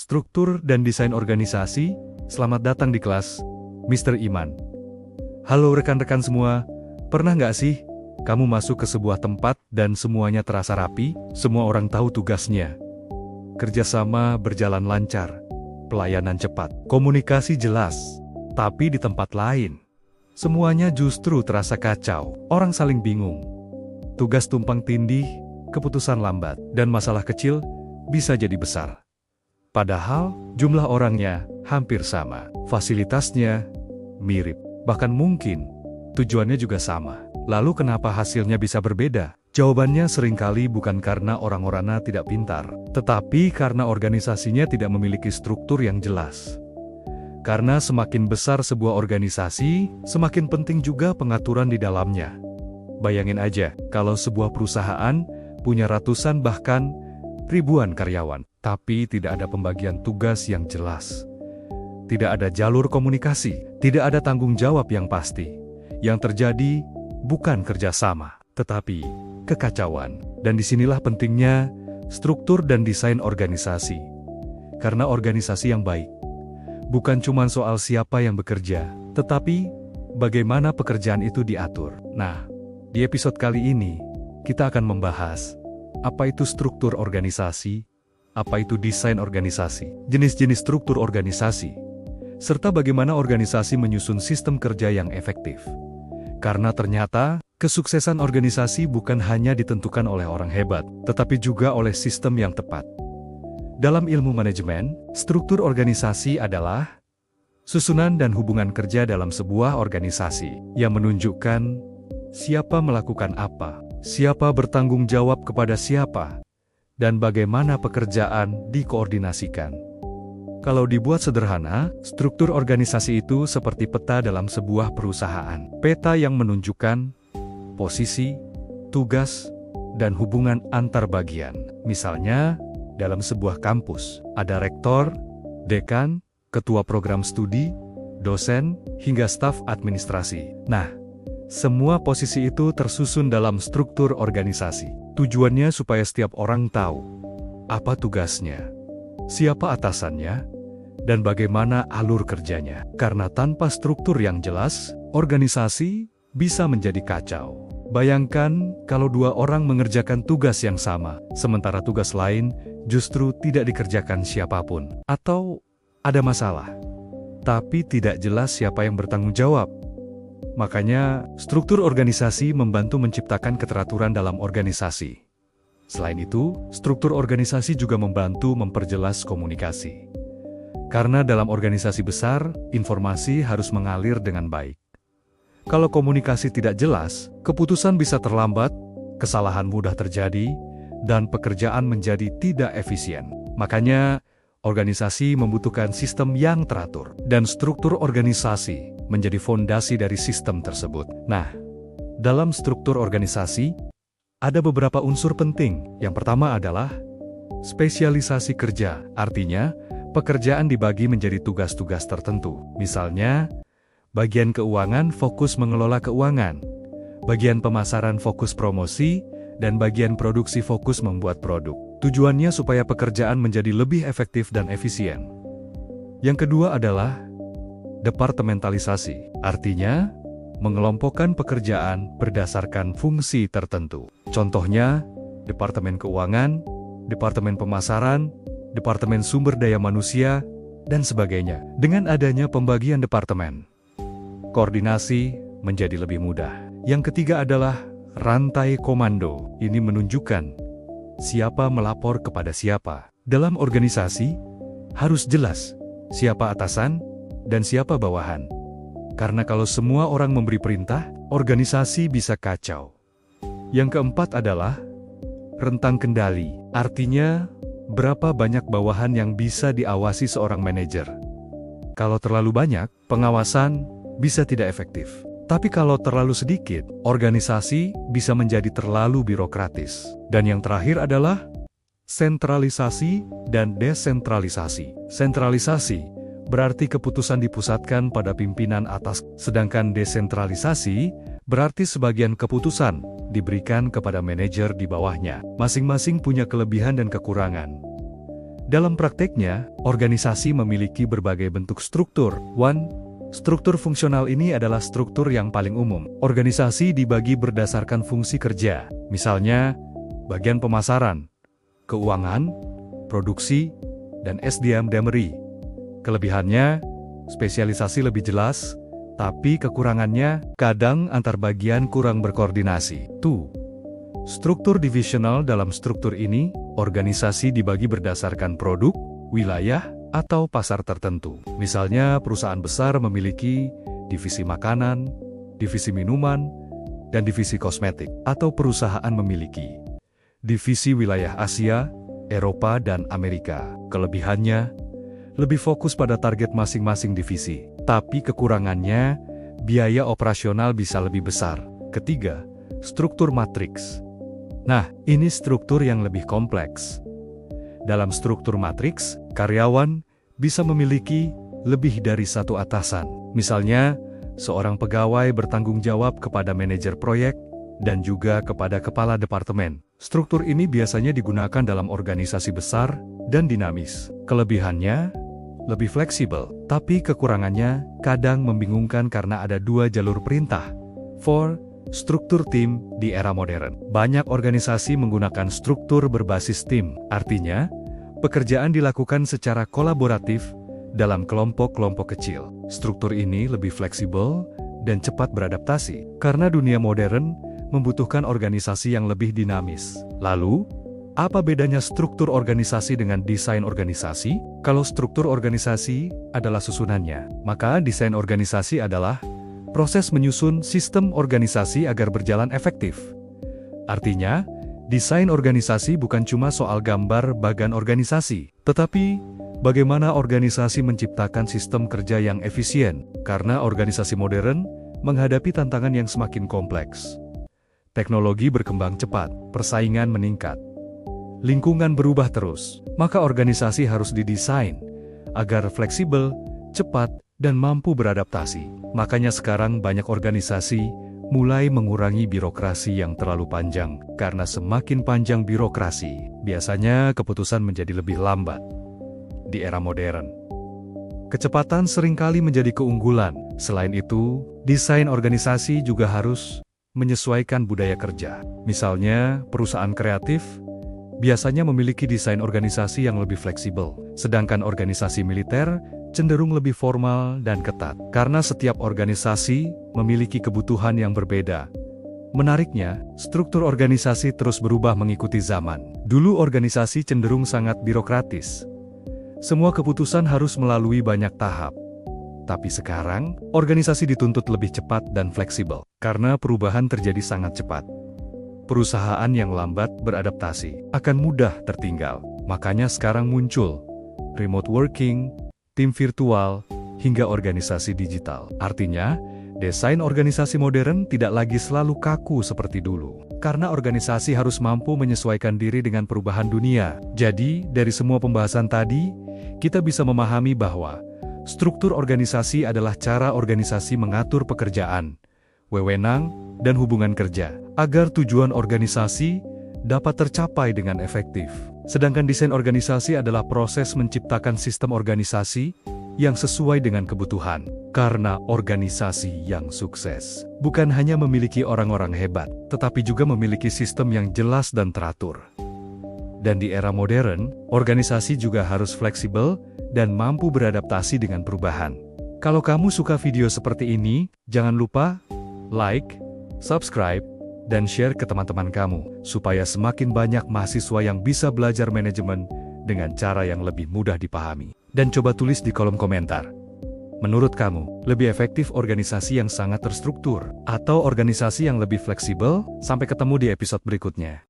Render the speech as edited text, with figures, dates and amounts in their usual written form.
Struktur dan Desain Organisasi. Selamat datang di kelas Mr. Iman. Halo rekan-rekan semua, pernah nggak sih kamu masuk ke sebuah tempat dan semuanya terasa rapi, semua orang tahu tugasnya. Kerjasama berjalan lancar, pelayanan cepat, komunikasi jelas. Tapi di tempat lain, semuanya justru terasa kacau, orang saling bingung. Tugas tumpang tindih, keputusan lambat, dan masalah kecil bisa jadi besar. Padahal, jumlah orangnya hampir sama, fasilitasnya mirip, bahkan mungkin tujuannya juga sama. Lalu kenapa hasilnya bisa berbeda? Jawabannya seringkali bukan karena orang-orangnya tidak pintar, tetapi karena organisasinya tidak memiliki struktur yang jelas. Karena semakin besar sebuah organisasi, semakin penting juga pengaturan di dalamnya. Bayangin aja, kalau sebuah perusahaan punya ratusan bahkan ribuan karyawan, tapi tidak ada pembagian tugas yang jelas. Tidak ada jalur komunikasi, tidak ada tanggung jawab yang pasti. Yang terjadi bukan kerjasama, tetapi kekacauan. Dan disinilah pentingnya struktur dan desain organisasi. Karena organisasi yang baik bukan cuma soal siapa yang bekerja, tetapi bagaimana pekerjaan itu diatur. Nah, di episode kali ini, kita akan membahas apa itu struktur organisasi, apa itu desain organisasi, jenis-jenis struktur organisasi, serta bagaimana organisasi menyusun sistem kerja yang efektif. Karena ternyata, kesuksesan organisasi bukan hanya ditentukan oleh orang hebat, tetapi juga oleh sistem yang tepat. Dalam ilmu manajemen, struktur organisasi adalah susunan dan hubungan kerja dalam sebuah organisasi yang menunjukkan siapa melakukan apa, siapa bertanggung jawab kepada siapa, dan bagaimana pekerjaan dikoordinasikan. Kalau dibuat sederhana, struktur organisasi itu seperti peta dalam sebuah perusahaan. Peta yang menunjukkan posisi, tugas, dan hubungan antar bagian. Misalnya, dalam sebuah kampus, ada rektor, dekan, ketua program studi, dosen, hingga staf administrasi. Nah, semua posisi itu tersusun dalam struktur organisasi. Tujuannya supaya setiap orang tahu apa tugasnya, siapa atasannya, dan bagaimana alur kerjanya. Karena tanpa struktur yang jelas, organisasi bisa menjadi kacau. Bayangkan kalau dua orang mengerjakan tugas yang sama, sementara tugas lain justru tidak dikerjakan siapapun. Atau ada masalah, tapi tidak jelas siapa yang bertanggung jawab. Makanya, struktur organisasi membantu menciptakan keteraturan dalam organisasi. Selain itu, struktur organisasi juga membantu memperjelas komunikasi. Karena dalam organisasi besar, informasi harus mengalir dengan baik. Kalau komunikasi tidak jelas, keputusan bisa terlambat, kesalahan mudah terjadi, dan pekerjaan menjadi tidak efisien. Makanya, organisasi membutuhkan sistem yang teratur, dan struktur organisasi menjadi fondasi dari sistem tersebut. Nah, dalam struktur organisasi, ada beberapa unsur penting. Yang pertama adalah spesialisasi kerja, artinya pekerjaan dibagi menjadi tugas-tugas tertentu. Misalnya, bagian keuangan fokus mengelola keuangan, bagian pemasaran fokus promosi, dan bagian produksi fokus membuat produk. Tujuannya supaya pekerjaan menjadi lebih efektif dan efisien. Yang kedua adalah departementalisasi, artinya mengelompokkan pekerjaan berdasarkan fungsi tertentu. Contohnya, Departemen Keuangan, Departemen Pemasaran, Departemen Sumber Daya Manusia, dan sebagainya. Dengan adanya pembagian departemen, koordinasi menjadi lebih mudah. Yang ketiga adalah rantai komando. Ini menunjukkan siapa melapor kepada siapa. Dalam organisasi, harus jelas siapa atasan dan siapa bawahan. Karena kalau semua orang memberi perintah, organisasi bisa kacau. Yang keempat adalah rentang kendali. Artinya, berapa banyak bawahan yang bisa diawasi seorang manajer. Kalau terlalu banyak, pengawasan bisa tidak efektif. Tapi kalau terlalu sedikit, organisasi bisa menjadi terlalu birokratis. Dan yang terakhir adalah sentralisasi dan desentralisasi. Sentralisasi berarti keputusan dipusatkan pada pimpinan atas, sedangkan desentralisasi berarti sebagian keputusan diberikan kepada manajer di bawahnya. Masing-masing punya kelebihan dan kekurangan. Dalam prakteknya, organisasi memiliki berbagai bentuk struktur. 1. Struktur fungsional ini adalah struktur yang paling umum. Organisasi dibagi berdasarkan fungsi kerja, misalnya bagian pemasaran, keuangan, produksi, dan SDM-Delivery. Kelebihannya, spesialisasi lebih jelas, tapi kekurangannya kadang antar bagian kurang berkoordinasi. 2. Struktur divisional. Dalam struktur ini, organisasi dibagi berdasarkan produk, wilayah, atau pasar tertentu. Misalnya, perusahaan besar memiliki divisi makanan, divisi minuman, dan divisi kosmetik. Atau perusahaan memiliki divisi wilayah Asia, Eropa, dan Amerika. Kelebihannya, lebih fokus pada target masing-masing divisi. Tapi kekurangannya, biaya operasional bisa lebih besar. 3. Struktur matriks. Nah, ini struktur yang lebih kompleks. Dalam struktur matriks, karyawan bisa memiliki lebih dari satu atasan. Misalnya, seorang pegawai bertanggung jawab kepada manajer proyek dan juga kepada kepala departemen. Struktur ini biasanya digunakan dalam organisasi besar dan dinamis. Kelebihannya, lebih fleksibel, tapi kekurangannya kadang membingungkan karena ada 2 jalur perintah. 4. Struktur tim di era modern. Banyak organisasi menggunakan struktur berbasis tim. Artinya, pekerjaan dilakukan secara kolaboratif dalam kelompok-kelompok kecil. Struktur ini lebih fleksibel dan cepat beradaptasi, karena dunia modern membutuhkan organisasi yang lebih dinamis. Lalu, apa bedanya struktur organisasi dengan desain organisasi? Kalau struktur organisasi adalah susunannya, maka desain organisasi adalah proses menyusun sistem organisasi agar berjalan efektif. Artinya, desain organisasi bukan cuma soal gambar bagan organisasi, tetapi bagaimana organisasi menciptakan sistem kerja yang efisien, karena organisasi modern menghadapi tantangan yang semakin kompleks. Teknologi berkembang cepat, persaingan meningkat, lingkungan berubah terus, maka organisasi harus didesain agar fleksibel, cepat, dan mampu beradaptasi. Makanya sekarang banyak organisasi mulai mengurangi birokrasi yang terlalu panjang, karena semakin panjang birokrasi, biasanya keputusan menjadi lebih lambat. Di era modern, kecepatan seringkali menjadi keunggulan. Selain itu, desain organisasi juga harus menyesuaikan budaya kerja. Misalnya, perusahaan kreatif biasanya memiliki desain organisasi yang lebih fleksibel, sedangkan organisasi militer cenderung lebih formal dan ketat, karena setiap organisasi memiliki kebutuhan yang berbeda. Menariknya, struktur organisasi terus berubah mengikuti zaman. Dulu organisasi cenderung sangat birokratis. Semua keputusan harus melalui banyak tahap. Tapi sekarang, organisasi dituntut lebih cepat dan fleksibel, karena perubahan terjadi sangat cepat. Perusahaan yang lambat beradaptasi akan mudah tertinggal. Makanya sekarang muncul remote working, tim virtual, hingga organisasi digital. Artinya, desain organisasi modern tidak lagi selalu kaku seperti dulu, karena organisasi harus mampu menyesuaikan diri dengan perubahan dunia. Jadi, dari semua pembahasan tadi, kita bisa memahami bahwa struktur organisasi adalah cara organisasi mengatur pekerjaan, wewenang, dan hubungan kerja, agar tujuan organisasi dapat tercapai dengan efektif. Sedangkan desain organisasi adalah proses menciptakan sistem organisasi yang sesuai dengan kebutuhan. Karena organisasi yang sukses bukan hanya memiliki orang-orang hebat, tetapi juga memiliki sistem yang jelas dan teratur. Dan di era modern, organisasi juga harus fleksibel dan mampu beradaptasi dengan perubahan. Kalau kamu suka video seperti ini, jangan lupa like, subscribe, dan share ke teman-teman kamu, supaya semakin banyak mahasiswa yang bisa belajar manajemen dengan cara yang lebih mudah dipahami. Dan coba tulis di kolom komentar, menurut kamu, lebih efektif organisasi yang sangat terstruktur, atau organisasi yang lebih fleksibel? Sampai ketemu di episode berikutnya.